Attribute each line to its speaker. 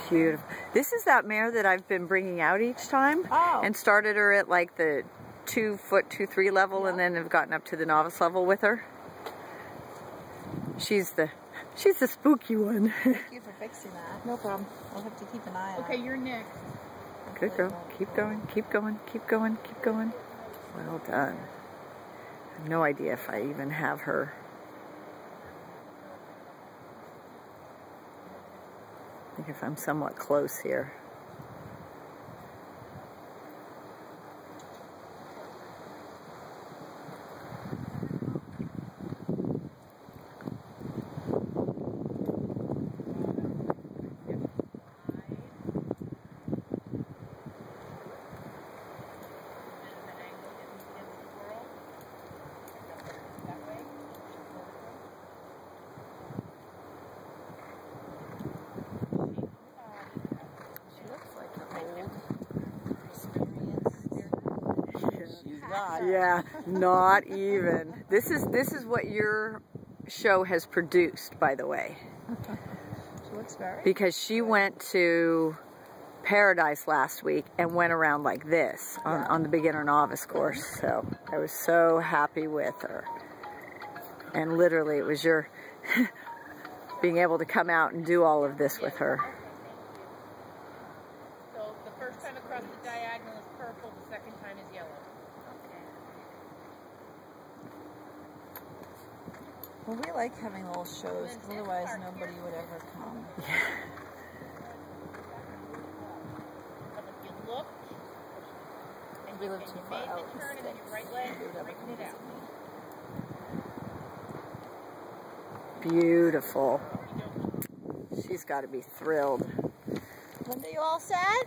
Speaker 1: Beautiful. This is that mare that I've been bringing out each time.
Speaker 2: Oh.
Speaker 1: And started her at like the 2', 2'3" level, and then have gotten up to the novice level with her. She's the spooky one.
Speaker 2: Thank you for fixing that. No problem. I'll have to keep an eye on it.
Speaker 3: Okay, you're next.
Speaker 1: Good girl. Keep going, keep going, keep going, keep going. Well done. I have no idea if I even have her. I think if I'm somewhat close here. Yeah, not even. This is what your show has produced, by the way.
Speaker 2: She looks very.
Speaker 1: Because she went to Paradise last week and went around like this on the beginner novice course. So I was so happy with her. And literally, it was your being able to come out and do all of this with her.
Speaker 3: So the first time across the diagonal is purple, the second time is yellow.
Speaker 2: Well, we like having little shows, because otherwise nobody would ever come.
Speaker 1: Yeah.
Speaker 3: But if you look, and
Speaker 2: We
Speaker 3: you
Speaker 2: live too far
Speaker 3: made
Speaker 2: out
Speaker 3: the
Speaker 2: in
Speaker 3: turn and then
Speaker 2: sticks.
Speaker 3: your right leg,
Speaker 2: Nobody would ever
Speaker 3: straighten it
Speaker 2: come
Speaker 3: out.
Speaker 1: Beautiful. She's got to be thrilled.
Speaker 2: Linda, you all set?